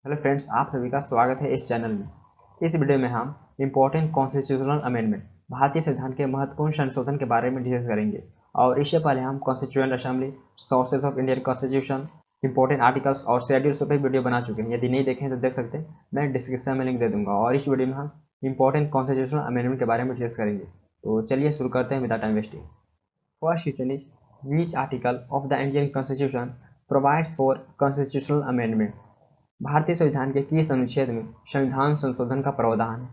Hello friends, आप सभी का स्वागत है इस चैनल में। इस वीडियो में हम इम्पोर्टेंट कॉन्स्टिट्यूशनल अमेंडमेंट भारतीय संविधान के महत्वपूर्ण संशोधन के बारे में डिस्कस करेंगे। और इससे पहले हम constituent assembly, sources of Indian constitution, important articles और शेड्यूल्स पर वीडियो बना चुके हैं। यदि नहीं देखे हैं तो देख सकते हैं, मैं डिस्क्रिप्शन में लिंक दे दूंगा। और इस वीडियो में हम इंपॉर्टेंट कॉन्स्टिट्यूशनल अमेंडमेंट के बारे में डिस्कस करेंगे। तो चलिए शुरू करते हैं without time wasting. First question is, which article of the Indian constitution provides for constitutional amendment? भारतीय संविधान के किस अनुच्छेद में संविधान संशोधन का प्रावधान है?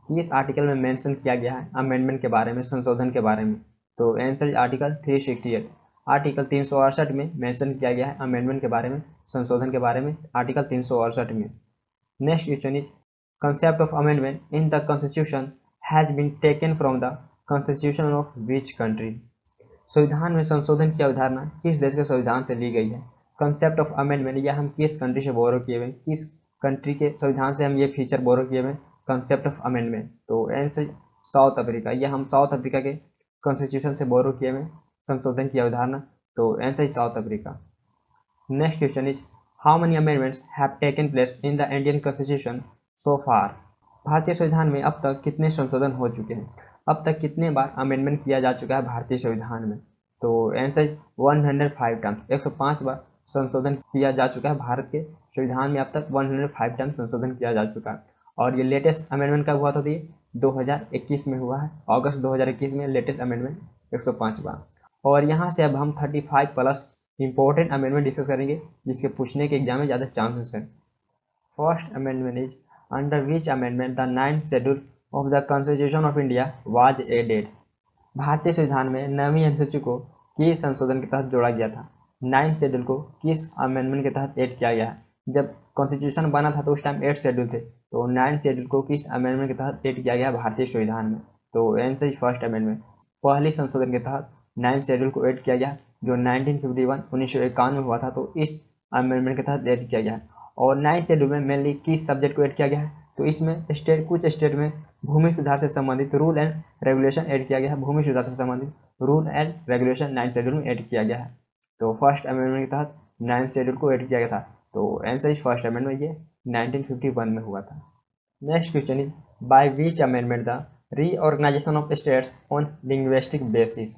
किस आर्टिकल में मेंशन किया गया है अमेंडमेंट के बारे में, संशोधन के बारे में? तो आंसर आर्टिकल 368। आर्टिकल 368 में मेंशन किया गया है अमेंडमेंट के बारे में, संशोधन के बारे में, आर्टिकल 368 में। Next question is, concept of amendment in the constitution has been taken from the constitution of which country? संविधान में संशोधन की अवधारणा किस देश के संविधान से ली गई है? कंसेप्ट ऑफ अमेंडमेंट, या हम किस कंट्री से बोरो किए हुए, किस कंट्री के संविधान से हम ये फीचर बोरो किए हुए, कंसेप्ट ऑफ अमेंडमेंट? तो आंसर साउथ अफ्रीका, या हम साउथ अफ्रीका के कॉन्स्टिट्यूशन से बोरो किए हुए संशोधन की अवधारणा। तो answer South Africa. Next question is, how many amendments have taken place in the Indian constitution so far? भारतीय संविधान में अब तक कितने संशोधन हो चुके हैं? अब तक कितने बार अमेंडमेंट किया जा चुका है भारतीय संविधान में? तो आंसर 105 टाइम्स, 105 बार संशोधन किया जा चुका है भारत के संविधान में। अब तक 105 टाइम्स संशोधन किया जा चुका है। और ये लेटेस्ट अमेंडमेंट कब हुआ था? तो ये 2021 में हुआ है, अगस्त 2021 में लेटेस्ट अमेंडमेंट 105 बार। और यहाँ से अब हम 35 प्लस इंपॉर्टेंट अमेंडमेंट डिस्कस करेंगे, जिसके पूछने के एग्जाम में ज़्यादा चांसेस है। First amendment is, under which amendment the 9th schedule of the constitution of India was added? भारतीय संविधान में 9वीं अनुसूची को किस संशोधन के तहत जोड़ा गया था? 9th शेड्यूल को किस अमेंडमेंट के तहत ऐड किया गया है? जब कॉन्स्टिट्यूशन बना था तो उस टाइम 8 शेड्यूल थे, तो 9th शेड्यूल को किस अमेंडमेंट के तहत ऐड किया गया भारतीय संविधान में? तो आंसर फर्स्ट अमेंडमेंट, पहली संशोधन के तहत 9th शेड्यूल को ऐड किया गया, जो 1951 1951 में हुआ था, तो इस अमेंडमेंट के तहत ऐड किया गया है। और 9th शेड्यूल में मेनली किस सब्जेक्ट को ऐड किया गया है? तो इसमें कुछ स्टेट में भूमि सुधार से संबंधित रूल एंड रेगुलेशन ऐड किया गया है। भूमि सुधार से संबंधित rule and regulation 9th schedule में ऐड किया गया है। तो फर्स्ट अमेंडमेंट के तहत 9th शेड्यूल को ऐड किया गया था। तो आंसर इज फर्स्ट अमेंडमेंट, ये 1951 में हुआ था। Next question is, by which amendment the reorganization of states on linguistic basis?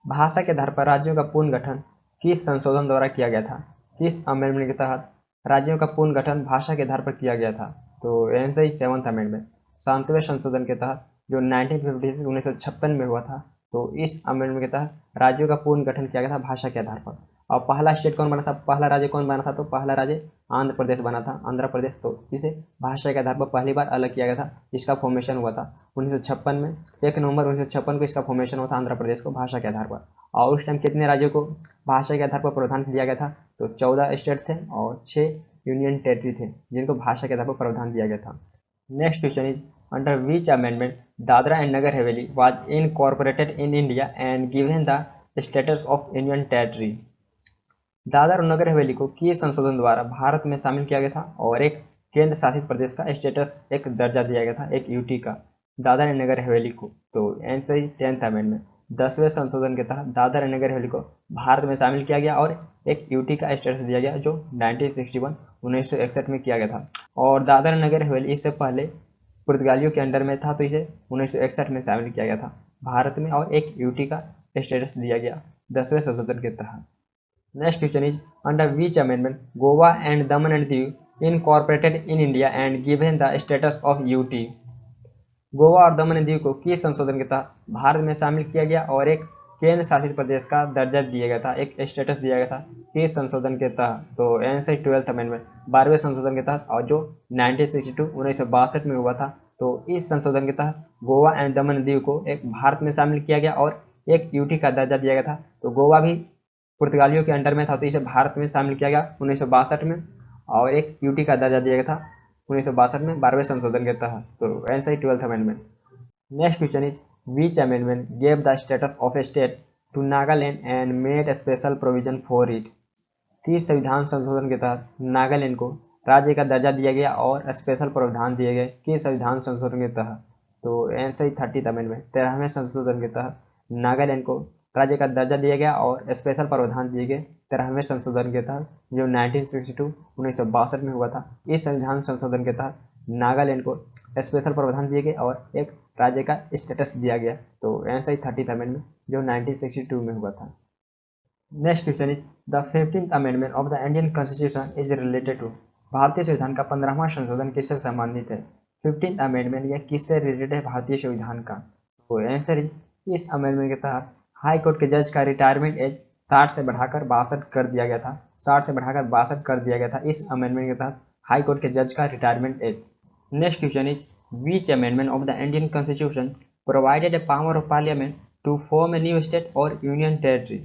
भाषा के आधार पर राज्यों का पुनर्गठन किस संशोधन द्वारा किया गया था? किस अमेंडमेंट के तहत राज्यों का पुनर्गठन भाषा के आधार पर किया गया था? तो आंसर इज 7th अमेंडमेंट, 7वें संशोधन के तहत, जो 1950 1956 में हुआ था। तो इस अमेंडमेंट के तहत राज्यों का पुनर्गठन किया गया था भाषा के आधार पर। और पहला स्टेट कौन बना था, पहला राज्य कौन बना था? तो पहला राज्य आंध्र प्रदेश बना था, आंध्र प्रदेश। तो इसे भाषा के आधार पर पहली बार अलग किया गया था। इसका फॉर्मेशन हुआ था 1956 में, 1 नवंबर 1956 को इसका फॉर्मेशन हुआ था आंध्र प्रदेश को भाषा के आधार पर। और उस टाइम कितने राज्यों को भाषा के आधार पर प्रावधान दिया गया था? तो 14 स्टेट थे और 6 यूनियन टेरिटरी थे जिनको भाषा के आधार पर प्रावधान दिया गया था। Next question is, under which amendment Dadra and Nagar Haveli was incorporated in India and given the status of union territory? Dadar और नगर हवेली को किस संशोधन द्वारा भारत में शामिल किया गया था और एक केंद्र शासित प्रदेश का स्टेटस, एक दर्जा दिया गया था, एक यूटी का, दादर एंड नगर हवेली को? तो आंसर 10th अमेंडमेंट, 10वें संशोधन के तहत दादर एंड नगर हवेली को भारत में शामिल किया गया और एक यूटी का स्टेटस दिया गया, जो 1961 1961 में किया गया था। और दादर एंड नगर हवेली इससे पहले पुर्तगालियों के अंडर में था, तो इसे 1961 में शामिल किया गया था भारत में और एक यूटी का स्टेटस दिया गया 10वें संशोधन के तहत। Next question is, under which amendment Goa and Daman and Diu incorporated in India and given the status of UT? Goa और दमन एंड दीव को किस संशोधन के तहत भारत में शामिल किया गया और एक केंद्र शासित प्रदेश का दर्जा दिया गया था, एक स्टेटस दिया गया था किस संशोधन के तहत? तो आंसर 12th अमेंडमेंट, 12वें संशोधन के तहत, और जो 1962 1962 में हुआ था। तो इस संशोधन के तहत Goa and Daman and Diu को एक भारत में शामिल किया गया और एक यूटी का दर्जा दिया गया था। तो गोवा भी पुर्तगालियों के अंडर में था, तो इसे भारत में शामिल किया गया 1962 में, और एक यूटी का दर्जा दिया गया था 1962 में 12वें संशोधन के तहत। तो answer 12th amendment. Next question is, which amendment gave the status of a state to Nagaland and made special provision for it? किस संविधान संशोधन के तहत नागालैंड को राज्य का दर्जा दिया गया और स्पेशल प्रावधान दिए गए किस संविधान संशोधन के तहत? तो आंसर 30th अमेंडमेंट, 13वें संशोधन के तहत नागालैंड को राज्य का दर्जा दिया गया और स्पेशल प्रावधान दिए गए 13वें संशोधन के तहत जो 1962 में हुआ था। इस संविधान संशोधन के तहत नागालैंड को स्पेशल प्रावधान दिए गए और एक राज्य का स्टेटस दिया गया। तो आंसर 30th अमेंडमेंट जो 1962 में हुआ था। Next question is the 15th amendment of the Indian constitution is related to. भारतीय संविधान का 15वां संशोधन किससे संबंधित है? 15th अमेंडमेंट यह किससे रिलेटेड है भारतीय संविधान का? तो आंसर इज इस अमेंडमेंट के तहत हाई कोर्ट के जज का रिटायरमेंट एज 60 से बढ़ाकर 62 कर दिया गया था। 60 से बढ़ाकर 62 कर दिया गया था इस अमेंडमेंट के तहत हाई कोर्ट के जज का retirement age. Next question is which amendment of the Indian constitution provided a power of parliament to form a new state और यूनियन टेरिटरी।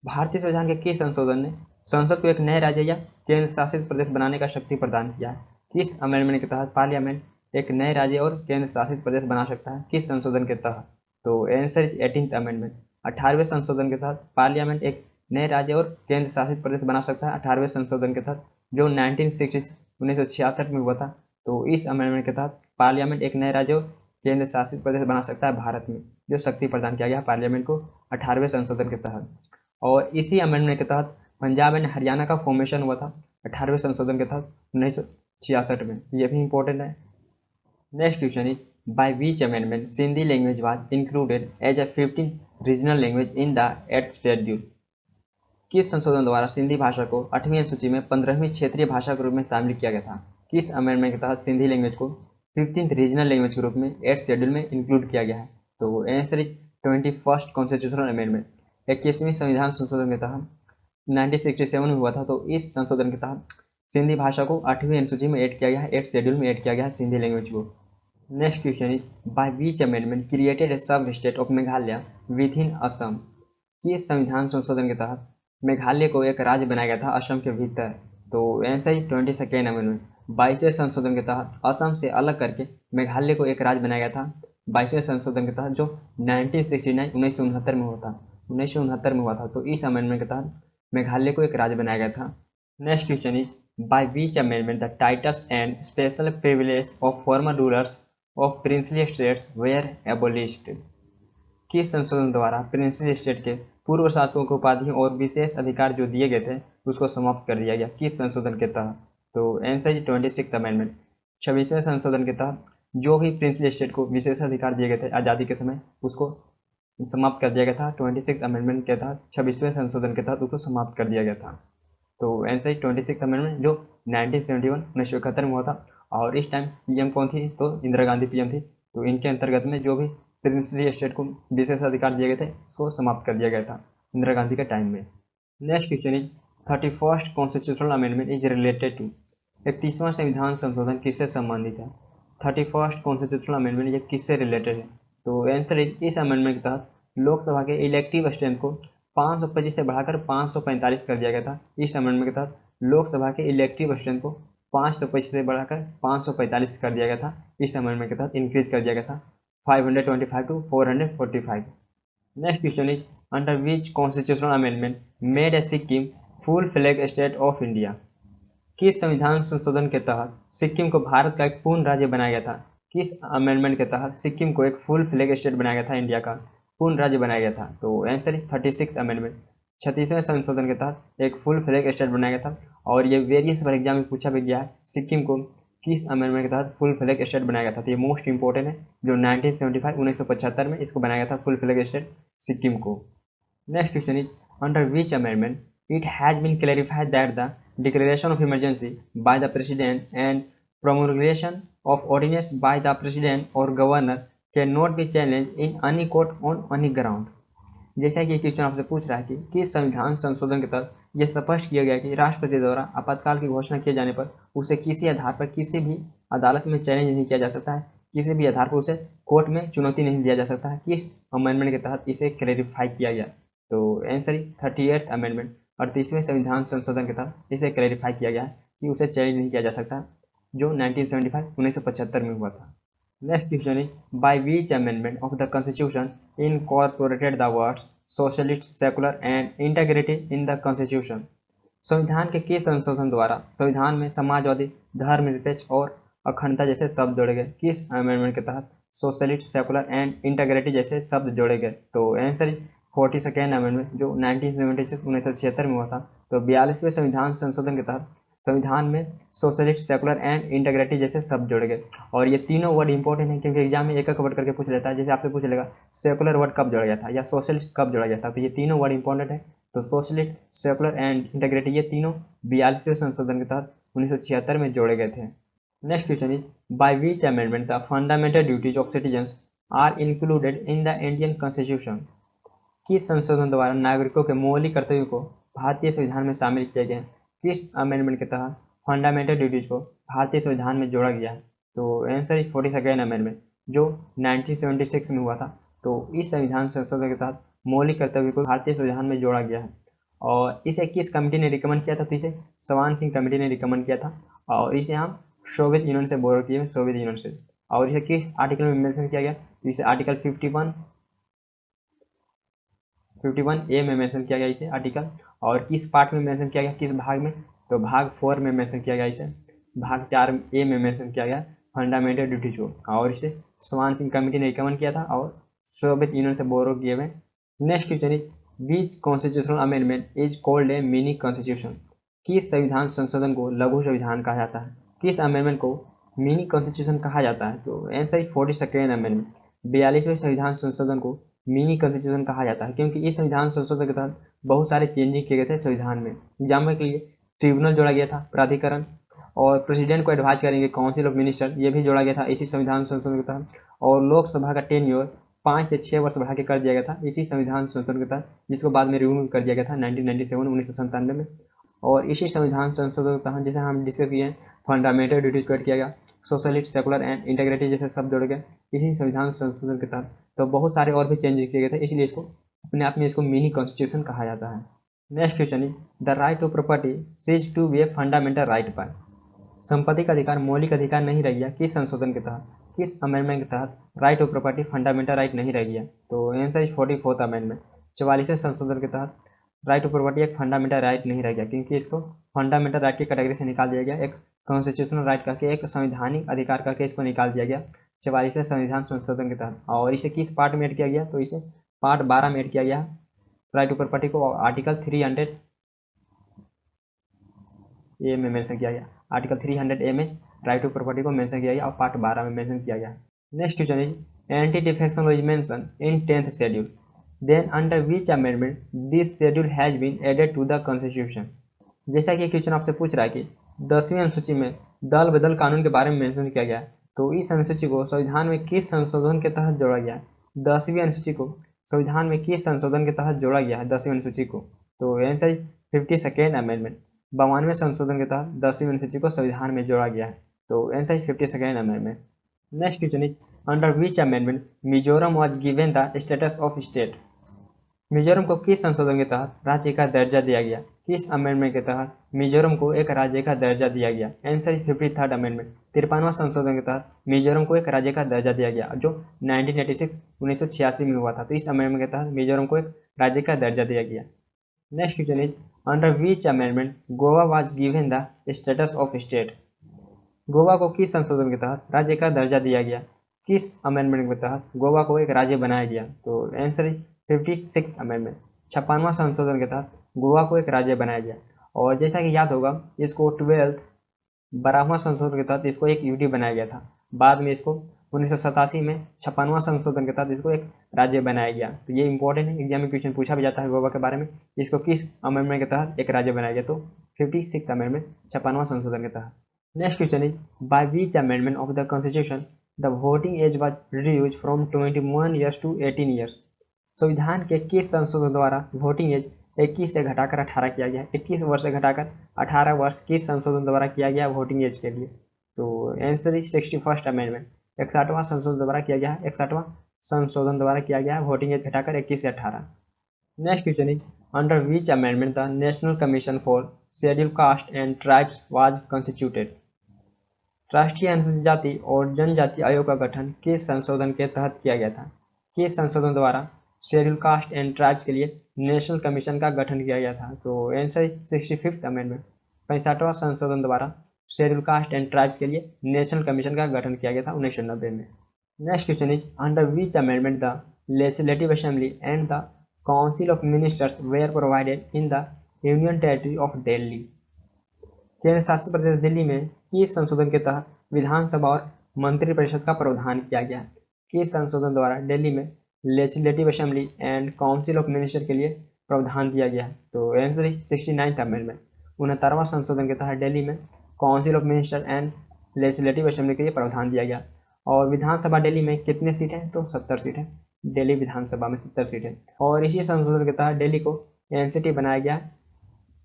भारतीय संविधान के किस संशोधन ने संसद को एक नए राज्य या केंद्र शासित प्रदेश बनाने का शक्ति प्रदान किया है? किस अमेंडमेंट के तहत पार्लियामेंट एक नए राज्य और केंद्र शासित प्रदेश बना सकता है? किस संशोधन के तहत? तो आंसर इज 18th अमेंडमेंट। 18वें संशोधन के तहत पार्लियामेंट एक नए राज्य और केंद्र शासित प्रदेश बना सकता है। 18वें संशोधन के तहत जो 1966 में हुआ था। तो इस अमेंडमेंट के तहत पार्लियामेंट एक नए राज्य और केंद्र शासित प्रदेश बना सकता है भारत में, जो शक्ति प्रदान किया गया पार्लियामेंट को 18वें संशोधन के तहत। और इसी अमेंडमेंट के तहत पंजाब एंड हरियाणा का फॉर्मेशन हुआ था 18वें संशोधन के तहत 1966 में। ये भी इंपॉर्टेंट है। Next question is by which amendment Sindhi language was included as a 15th regional language in the 8th schedule. किस संशोधन द्वारा सिंधी भाषा को 8वीं अनुसूची में 15वीं क्षेत्रीय भाषा के रूप में शामिल किया गया था? किस अमेंडमेंट के तहत सिंधी लैंग्वेज को 15th रीजनल लैंग्वेज के रूप में 8th शेड्यूल में इंक्लूड किया गया है? तो answer is 21st constitutional amendment. 21वीं संविधान संशोधन के तहत 1967 में हुआ था। तो इस संशोधन के तहत सिंधी भाषा को 8वीं अनुसूची में ऐड किया गया है, 8th शेड्यूल में ऐड किया गया है सिंधी लैंग्वेज को। Next question is by which amendment created a sub state of Meghalaya within Assam. किस संविधान संशोधन के तहत मेघालय को एक राज्य बनाया गया था असम के भीतर? तो आंसर इज 22nd अमेंडमेंट। 22वें संशोधन के तहत असम से अलग करके मेघालय को एक राज्य बनाया गया था 22वें संशोधन के तहत, जो 1969 में हुआ था। 1969 में हुआ था। तो इस अमेंडमेंट के तहत मेघालय को एक राज्य बनाया गया था। Next question is by which amendment the titles and special privilege of former rulers of princely states were abolished. किस संशोधन द्वारा प्रिंसली स्टेट के पूर्व शासकों को उपाधियों और विशेष अधिकार जो दिए गए थे उसको समाप्त कर दिया गया? किस संशोधन के तहत? तो आंसर इज 26th अमेंडमेंट। 26वें संशोधन के तहत जो भी प्रिंसली स्टेट को विशेष अधिकार दिए गए थे आज़ादी के समय, उसको समाप्त कर दिया गया था। 26th अमेंडमेंट के तहत 26वें संशोधन के तहत उसको समाप्त कर दिया गया था। तो आंसर इज 26th अमेंडमेंट जो 1971 में हुआ था। और इस टाइम पीएम कौन थी? तो इंदिरा गांधी पीएम थी। तो इनके अंतर्गत में जो भी प्रिंसली स्टेट को विशेष अधिकार दिए गए थे उसको समाप्त कर दिया गया था इंदिरा गांधी के टाइम में। Next question is 31st constitutional amendment is related to. 31वां संविधान संशोधन किससे संबंधित है? 31st कॉन्स्टिट्यूशनल अमेंडमेंट ये किससे रिलेटेड है? तो आंसर इज इस अमेंडमेंट के तहत लोकसभा के इलेक्टिव स्ट्रेंथ को 525 से बढ़ाकर 545 कर दिया गया था। इस अमेंडमेंट के तहत लोकसभा के इलेक्टिव स्ट्रेंथ को 525 से बढ़ाकर 545 कर दिया गया था। इस अमेंडमेंट के तहत इंक्रीज कर दिया गया था 525 to 445। Next question is under which constitutional amendment made a Sikkim full flag state of India. किस संविधान संशोधन के तहत सिक्किम को भारत का एक पूर्ण राज्य बनाया गया था? किस अमेंडमेंट के तहत सिक्किम को एक फुल फ्लैग स्टेट बनाया गया था, इंडिया का पूर्ण राज्य बनाया गया था? तो आंसर इज 36th अमेंडमेंट। 36वें संशोधन के तहत एक फुल फ्लैग स्टेट बनाया गया था। और ये वेरियस बार एग्जाम में पूछा भी गया है, सिक्किम को किस अमेंडमेंट के तहत फुल फ्लैग स्टेट बनाया गया था? तो ये मोस्ट इंपॉर्टेंट है, जो 1975 में इसको बनाया गया था फुल फ्लैग स्टेट सिक्किम को। Next question is under which amendment it has been clarified that the declaration of emergency by the president and promulgation of ordinance by the president or governor cannot be challenged in any court on any ground। जैसा कि ये question आपसे पूछ रहा है कि किस संविधान संशोधन के तहत ये स्पष्ट किया गया कि राष्ट्रपति द्वारा आपातकाल की घोषणा किए जाने पर उसे किसी आधार पर किसी भी अदालत में चैलेंज नहीं किया जा सकता है, किसी भी आधार पर उसे कोर्ट में चुनौती नहीं दिया जा सकता है। किस अमेंडमेंट के तहत इसे क्लैरिफाई किया गया? तो आंसर 38th अमेंडमेंट 38वें संविधान संशोधन के तहत इसे क्लैरिफाई किया गया कि उसे चैलेंज नहीं किया जा सकता, जो 1975 में हुआ था। Next question is by which amendment of the constitution incorporated the words socialist, secular and integrity in the constitution. संविधान के किस संशोधन द्वारा संविधान में समाजवादी, धर्मनिरपेक्ष और अखंडता जैसे शब्द जोड़े गए? किस अमेंडमेंट के तहत सोशलिस्ट, सेकुलर एंड इंटीग्रिटी जैसे शब्द जोड़े गए? तो आंसर 42nd अमेंडमेंट जो 1976 में हुआ था। तो 42वें संविधान संशोधन के तहत संविधान में सोशलिस्ट, सेकुलर एंड इंटीग्रिटी जैसे शब्द जोड़े गए। और ये तीनों वर्ड इंपॉर्टेंट है क्योंकि एग्जाम में एक एक वर्ड करके पूछ लेता है। जैसे आपसे पूछ लेगा सेकुलर वर्ड कब जोड़ा गया था या सोशलिस्ट कब जोड़ा गया था, तो ये तीनों वर्ड इंपॉर्टेंट है। तो सोशलिस्ट, सेकुलर एंड इंटीग्रिटी ये तीनों 42वें संशोधन के तहत 1976 में जोड़े गए थे। Next question is by which amendment the fundamental duties of citizens are included in the Indian constitution. किस संशोधन द्वारा नागरिकों के मौलिक कर्तव्यों को भारतीय संविधान में शामिल किया गया है? किस अमेंडमेंट के तहत फंडामेंटल ड्यूटीज को भारतीय संविधान में जोड़ा गया है? तो आंसर इज 42nd अमेंडमेंट जो 1976 में हुआ था। तो इस संविधान संशोधन के तहत मौलिक कर्तव्य को भारतीय संविधान में जोड़ा गया है। और इसे किस कमेटी ने रिकमेंड किया था? तो इसे सवान सिंह कमेटी ने रिकमेंड किया था और इसे हम सोवियत यूनियन से बोरो किए, सोवियत यूनियन से। और इसे किस आर्टिकल में मेंशन किया गया? तो इसे आर्टिकल 51A में मेंशन किया गया इसे आर्टिकल। और किस पार्ट में मेंशन किया गया, किस भाग में? तो भाग 4 में मेंशन किया गया इसे। भाग 4A में मेंशन किया गया फंडामेंटल ड्यूटीज को। और इसे सवान सिंह कमेटी ने रिकमेंड किया था और सोवियत यूनियन से बोरो किए हुए। Next question is which constitutional amendment is called a mini constitution. किस संविधान संशोधन को लघु संविधान कहा जाता है? किस अमेंडमेंट को मिनी कॉन्स्टिट्यूशन कहा जाता है? तो आंसर इज 42nd अमेंडमेंट। 42वें संविधान संशोधन को मिनी कॉन्स्टिट्यूशन कहा जाता है क्योंकि इस संविधान संशोधन के तहत बहुत सारे चेंजिंग किए गए थे संविधान में। एग्जाम्पल के लिए ट्रिब्यूनल जोड़ा गया था, प्राधिकरण, और प्रेसिडेंट को एडवाइज करेंगे काउंसिल ऑफ मिनिस्टर, ये भी जोड़ा गया था इसी संविधान संशोधन के तहत। और लोकसभा का टेन्योर 5 से 6 वर्ष बढ़ा के कर दिया गया था इसी संविधान संशोधन के तहत, जिसको बाद में रिमूव कर दिया गया था 1997 में। और इसी संविधान संशोधन के तहत जैसे हम डिस्कस किए फंडामेंटल ड्यूटीज को ऐड किया गया, सोशलिस्ट, सेकुलर एंड इंटीग्रिटी जैसे शब्द जोड़े गए इसी संविधान संशोधन के तहत। तो बहुत सारे और भी चेंजेस किए गए थे, इसलिए इसको अपने आप में इसको मिनी कॉन्स्टिट्यूशन कहा जाता है। Next question is the right of property ceases to be a fundamental right by. संपत्ति का अधिकार मौलिक अधिकार नहीं रह गया किस संशोधन के तहत? किस अमेंडमेंट के तहत right of property fundamental right नहीं रह गया? तो आंसर इज 44th अमेंडमेंट। 44वें संशोधन के तहत राइट ऑफ प्रॉपर्टी एक फंडामेंटल राइट नहीं रह गया क्योंकि इसको फंडामेंटल राइट की कैटेगरी से निकाल दिया गया, एक कॉन्स्टिट्यूशनल राइट करके, एक संवैधानिक अधिकार करके इसको निकाल दिया गया 44वें संविधान संशोधन के तहत। और इसे किस पार्ट में ऐड किया गया? तो इसे पार्ट 12 में ऐड किया गया राइट ऑफ प्रॉपर्टी को। आर्टिकल 300A में मेंशन किया गया, आर्टिकल 300A में राइट ऑफ प्रॉपर्टी को मेंशन किया गया और पार्ट 12 में मेंशन किया गया। Next question is anti defection law is mention in 10th schedule, then under which amendment this schedule has been added to the constitution. जैसा कि क्वेश्चन आपसे पूछ रहा है कि 10वीं अनुसूची में दल बदल कानून के बारे में मेंशन किया गया है, तो इस अनुसूची को संविधान में किस संशोधन के तहत जोड़ा गया है? 10वीं अनुसूची को संविधान में किस संशोधन के तहत जोड़ा गया है 10वीं अनुसूची को? तो आंसर 52nd अमेंडमेंट। 52वें संशोधन के तहत 10वीं अनुसूची को संविधान में जोड़ा गया है। तो answer 52nd amendment. Next question is under which amendment Mizoram was given the status of state. Mizoram को किस संशोधन के तहत राज्य का दर्जा दिया गया? किस अमेंडमेंट के तहत मिजोरम को एक राज्य का दर्जा दिया गया? Answer is 53rd amendment. 53वां संशोधन के तहत मिजोरम को एक राज्य का दर्जा दिया गया जो 1986 में हुआ था। तो इस अमेंडमेंट के तहत मिजोरम को एक राज्य का दर्जा दिया गया। Next question is under which amendment Goa was given the status of state. Goa को किस संशोधन के तहत राज्य का दर्जा दिया गया? किस अमेंडमेंट के तहत गोवा को एक राज्य बनाया गया? तो आंसर इज 56th अमेंडमेंट। 56वां संशोधन के तहत गोवा को एक राज्य बनाया गया। और जैसा कि याद होगा इसको 12वां संशोधन के तहत इसको एक यूटी बनाया गया था। बाद में इसको 1987 में 56वां संशोधन के तहत इसको एक राज्य बनाया गया। तो ये इंपॉर्टेंट है, एग्जाम में क्वेश्चन पूछा भी जाता है गोवा के बारे में, इसको किस अमेंडमेंट के तहत एक राज्य बनाया गया? तो 56th अमेंडमेंट 56वां संशोधन के तहत। Next question is by which amendment of the constitution the voting age was reduced from 21 years to 18 years. संविधान के किस संशोधन द्वारा वोटिंग एज 21 से घटाकर 18 किया गया? 21 वर्ष से घटाकर 18 वर्ष किस संशोधन द्वारा किया गया वोटिंग एज के लिए? तो आंसर इज 61st अमेंडमेंट। 61वां संशोधन द्वारा किया गया है, 61वां संशोधन द्वारा किया गया है वोटिंग एज घटाकर 21 से 18। Next question is under which amendment the national commission for schedule caste and tribes was constituted. राष्ट्रीय अनुसूचित जाति और जनजाति आयोग का गठन किस संशोधन के तहत किया गया था? किस संशोधन द्वारा शेड्यूल कास्ट एंड ट्राइब्स के लिए नेशनल कमीशन का गठन किया गया था? तो आंसर 65th अमेंडमेंट। 65वां संशोधन द्वारा शेड्यूल कास्ट एंड ट्राइब्स के लिए नेशनल कमीशन का गठन किया गया था 1990 में। Next question is under which amendment the legislative assembly and the council of ministers were provided in the union territory of Delhi. केंद्र शासित प्रदेश दिल्ली में किस संशोधन के तहत विधानसभा और मंत्रिपरिषद का प्रावधान किया गया? किस संशोधन द्वारा दिल्ली में legislative assembly and council of minister के लिए प्रावधान दिया गया? तो आंसर 69th अमेंडमेंट, 69वां संशोधन के तहत दिल्ली में council of minister and legislative assembly के लिए प्रावधान दिया गया। और विधानसभा दिल्ली में कितने सीट हैं? तो 70 सीट है। दिल्ली विधानसभा में 70 सीट है। और इसी संशोधन के तहत दिल्ली को एनसीटी बनाया गया,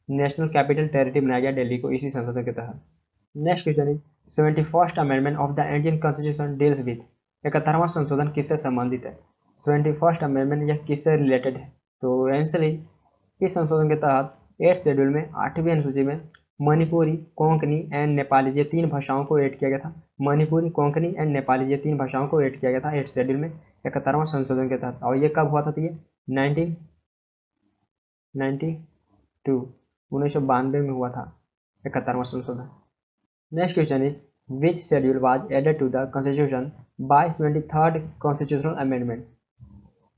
नेशनल कैपिटल टेरिटरी बनाया गया दिल्ली को इसी संशोधन के तहत। Next question is 71st amendment of the Indian constitution deals with. 71वां संशोधन किससे संबंधित है? 71st अमेंडमेंट यह किससे रिलेटेड है? तो आंसर इस संशोधन के तहत 8th शेड्यूल में 8वीं अनुसूची में मणिपुरी, कोंकणी एंड नेपाली ये 3 भाषाओं को ऐड किया गया था। मणिपुरी, कोंकणी एंड नेपाली ये 3 भाषाओं को ऐड किया गया था 8th शेड्यूल में 71वां संशोधन के तहत। और ये कब हुआ था? तो ये 1992 में हुआ था 71वां संशोधन। Next question is which schedule was added to the constitution by 73rd constitutional amendment.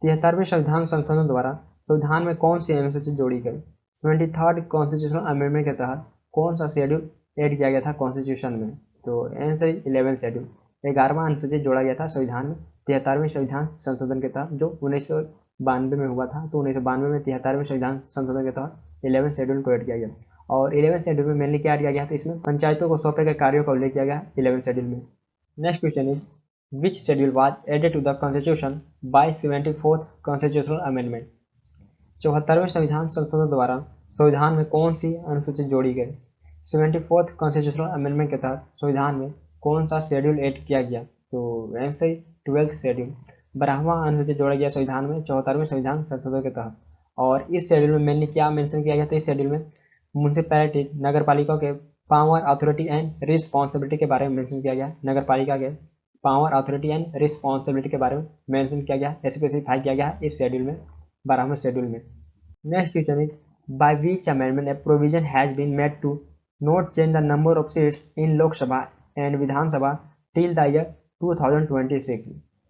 73वें संविधान संशोधन द्वारा संविधान में कौन सी अनुसूची जोड़ी गई? 73rd कॉन्स्टिट्यूशनल अमेंडमेंट के तहत कौन सा शेड्यूल ऐड किया गया था कॉन्स्टिट्यूशन में? तो आंसर 11th शेड्यूल, 11वां अनुसूची जोड़ा गया था संविधान में 73वें संविधान संशोधन के तहत, जो 1992 में हुआ था। तो 1992 में 73वें संविधान संशोधन के तहत 11th शेड्यूल को ऐड किया गया। और 11th शेड्यूल में मेनली क्या किया गया? तो इसमें पंचायतों को सौंपे गए कार्यों का उल्लेख किया गया 11th शेड्यूल में। Next question is which schedule was added to the constitution by 74th constitutional amendment. 74वें संविधान संशोधन द्वारा संविधान में कौन सी अनुसूची जोड़ी गई? 74th कॉन्स्टिट्यूशनल अमेंडमेंट के तहत संविधान में कौन सा शेड्यूल ऐड किया गया? तो आंसर 12th शेड्यूल, 12वां अनुसूची जोड़ा गया संविधान में 74वें संविधान संशोधन के तहत। और इस शेड्यूल में मैंने क्या मेंशन किया गया? तो इस शेड्यूल में म्यूनसिपैलिटीज, नगर पालिकाओं के पावर, अथॉरिटी एंड रिस्पॉन्सिबिलिटी के बारे में मेंशन किया गया। नगर पालिका के पावर, अथॉरिटी एंड रिस्पॉन्सिबिलिटी के बारे में मेंशन किया गया, स्पेसिफाई किया गया इस शेड्यूल में, 12वें शेड्यूल में। Next question is by which amendment A provision has been made to not change the number of seats in Lok Sabha and Vidhan Sabha till the year 2026।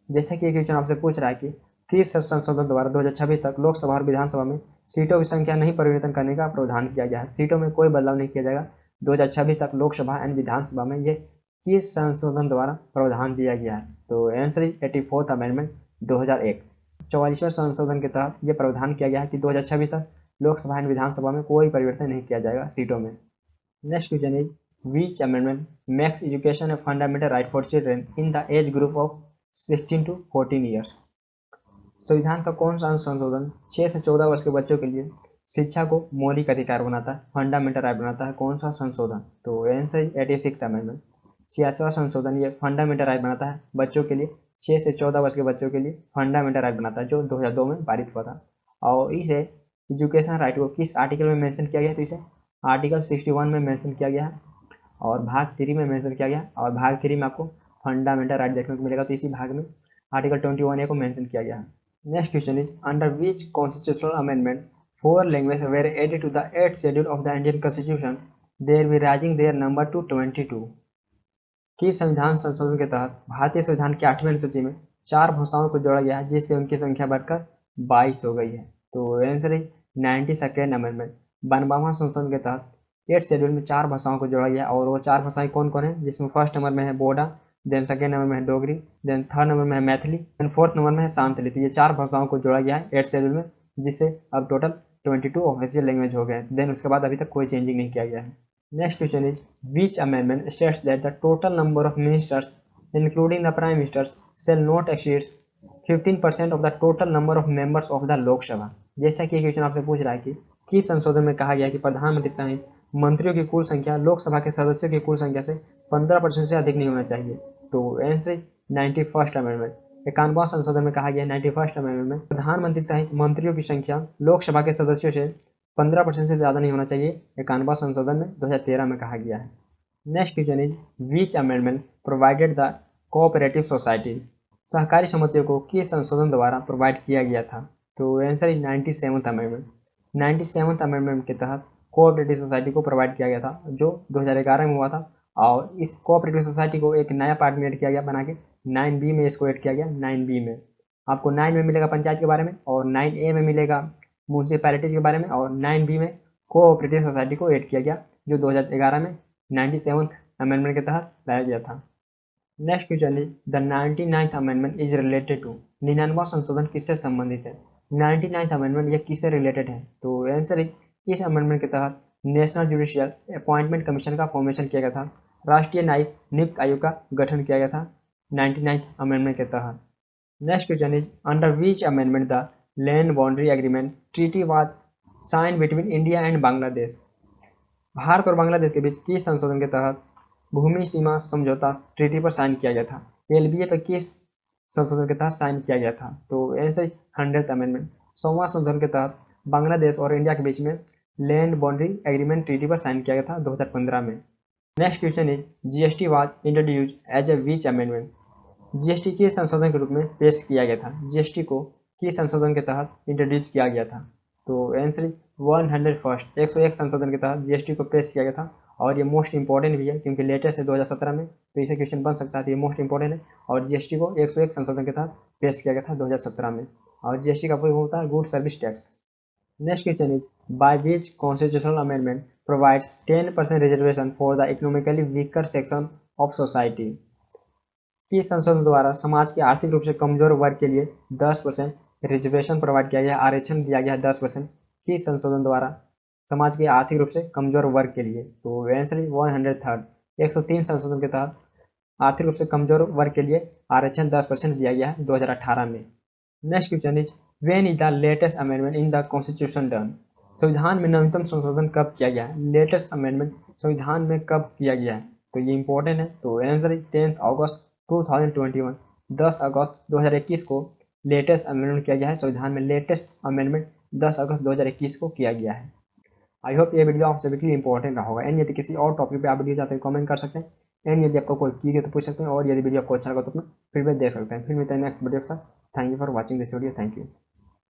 जैसे कि क्वेश्चन आपसे पूछ रहा है कि किस संशोधन द्वारा 2026 तक लोकसभा और विधानसभा में सीटों की संख्या नहीं परिवर्तन करने का प्रावधान किया गया है। सीटों में कोई बदलाव नहीं किया जाएगा 2026 तक लोकसभा एंड विधानसभा में। ये किस संशोधन द्वारा प्रावधान दिया गया है? तो आंसर इज 84th अमेंडमेंट 2001। 44वें संशोधन के तहत यह प्रावधान किया गया है कि 2026 तक लोकसभा एंड विधानसभा में कोई परिवर्तन नहीं किया जाएगा सीटों में। Next question is which amendment makes education A fundamental right for children in the age group of 16 to 14 years. संविधान का कौन सा संशोधन 6 से 14 वर्ष के बच्चों के लिए शिक्षा को मौलिक अधिकार बनाता है, फंडामेंटल राइट बनाता है? कौन सा संशोधन? तो आंसर 86th अमेंडमेंट, 86वां संशोधन ये फंडामेंटल राइट बनाता है बच्चों के लिए, 6 से 14 वर्ष के बच्चों के लिए फंडामेंटल राइट बनाता है, जो 2002 में पारित हुआ था। और इसे एजुकेशन राइट को किस आर्टिकल में मेंशन किया गया? तो इसे आर्टिकल 61 में मेंशन किया गया है और भाग 3 में मेंशन किया गया। और भाग 3 में आपको फंडामेंटल राइट देखने को मिलेगा, तो इसी भाग में आर्टिकल 21A को मेंशन किया गया है। Next question is under which constitutional amendment 4 language were added to the 8th schedule of the Indian constitution thereby raising their number to 22। की संविधान संशोधन के तहत भारतीय संविधान की 8वीं अनुसूची में 4 भाषाओं को जोड़ा गया है, जिससे उनकी संख्या बढ़कर 22 हो गई है। तो आंसर इज 92nd अमेंडमेंट, 92वां संशोधन के तहत 8th शेड्यूल में 4 भाषाओं को जोड़ा गया। और वो 4 भाषाएं कौन कौन है? जिसमें फर्स्ट नंबर में है बोडा, देन सेकेंड नंबर में है डोगरी, देन थर्ड नंबर में है मैथिली, देन फोर्थ नंबर में है सांथली। तो ये 4 भाषाओं को जोड़ा गया है 8th शेड्यूल में, जिससे अब टोटल 22 ऑफिशियल लैंग्वेज हो गए। देन उसके बाद अभी तक कोई चेंजिंग नहीं किया गया है। Next question is which amendment states that the total number of ministers including the prime ministers shall not exceeds 15% of the total number of members of the Lok Sabha. जैसा कि क्वेश्चन आपसे पूछ रहा है कि किस संशोधन में कहा गया कि प्रधानमंत्री सहित मंत्रियों की कुल संख्या लोकसभा के सदस्यों की कुल संख्या से 15% से अधिक नहीं होना चाहिए। तो आंसर 91st अमेंडमेंट, 91वां संशोधन में कहा गया 91st अमेंडमेंट में प्रधानमंत्री सहित मंत्रियों की संख्या लोकसभा के सदस्यों से 15% से ज़्यादा नहीं होना चाहिए। 91वां संशोधन में 2013 में कहा गया है। Next question is which amendment provided the cooperative society. सहकारी समितियों को किस संशोधन द्वारा प्रोवाइड किया गया था? तो answer is 97th amendment, 97th amendment के तहत कोऑपरेटिव सोसाइटी को प्रोवाइड किया गया था, जो 2011 में हुआ था। और इस कोऑपरेटिव सोसाइटी को एक नया पार्ट में ऐड किया गया बना के 9B में इसको ऐड किया गया 9B में। आपको 9 में मिलेगा पंचायत के बारे में, और 9A में मिलेगा म्यूनसिपैलिटीज के बारे में, और 9B में कोऑपरेटिव सोसाइटी को ऐड किया गया, जो 2011 में 97th अमेंडमेंट के तहत लाया गया था। Next question is the 99th amendment is related to. 99वां संशोधन किससे संबंधित है? 99th अमेंडमेंट यह किससे रिलेटेड है? तो आंसर इज इस अमेंडमेंट के तहत नेशनल जुडिशियल अपॉइंटमेंट कमीशन का फॉर्मेशन किया गया था, राष्ट्रीय न्यायिक नियुक्त आयोग का गठन किया गया था 99th अमेंडमेंट के तहत। Next question is under which amendment the land boundary agreement treaty was sign between India and Bangladesh. भारत और बांग्लादेश के बीच किस संशोधन के तहत भूमि सीमा समझौता ट्रीटी पर साइन किया गया था? LBA पर किस संशोधन के तहत साइन किया गया था? तो ऐसे 100th अमेंडमेंट 100वां संशोधन के तहत बांग्लादेश और इंडिया के बीच में लैंड बाउंड्री एग्रीमेंट ट्रीटी पर साइन किया गया था 2015 में। Next question is GST was introduce as a which amendment. GST किस संशोधन के रूप में पेश किया गया था? GST को किस संशोधन के तहत इंट्रोड्यूस किया गया था? तो आंसर 101 संशोधन के तहत GST को पेश किया गया था, और ये मोस्ट इंपॉर्टेंट भी है क्योंकि लेटेस्ट है 2017 में, तो इसे क्वेश्चन बन सकता है, तो ये मोस्ट इंपॉर्टेंट है। और GST को 101 संशोधन के तहत पेश किया गया था 2017 में, और GST का प्रयोग होता है good service tax. Next question is by which constitutional amendment provides 10% reservation for the economically weaker section of society. किस संशोधन द्वारा समाज के आर्थिक रूप से कमजोर वर्ग के लिए 10% रिजर्वेशन प्रोवाइड किया गया, आरक्षण दिया गया है 10%। किस संशोधन द्वारा समाज के आर्थिक रूप से कमजोर वर्ग के लिए? तो आंसर 103 103 संशोधन के तहत आर्थिक रूप से कमजोर वर्ग के लिए आरक्षण 10% दिया गया है 2018 में। Next question is when is the latest amendment in the constitution done. संविधान में नवीनतम संशोधन कब किया गया है? लेटेस्ट अमेंडमेंट संविधान में कब किया गया है? तो ये इंपॉर्टेंट है, तो आंसर इज 10 अगस्त 2021, 10 अगस्त 2021 को लेटेस्ट अमेंडमेंट किया गया है। संविधान में लेटेस्ट अमेंडमेंट 10 अगस्त 2021 को किया गया है। आई होप ये वीडियो आप सभी के लिए इंपॉर्टेंट रहा होगा। एंड यदि किसी और टॉपिक पे आप वीडियो चाहते हैं कमेंट कर सकते हैं। एंड यदि आपको कोई क्वेरी तो पूछ सकते हैं, और यदि वीडियो आपको अच्छा लगा तो अपना फीडबैक दे सकते हैं। फिर मिलते हैं नेक्स्ट वीडियो के साथ। Thank you for watching this video. Thank you.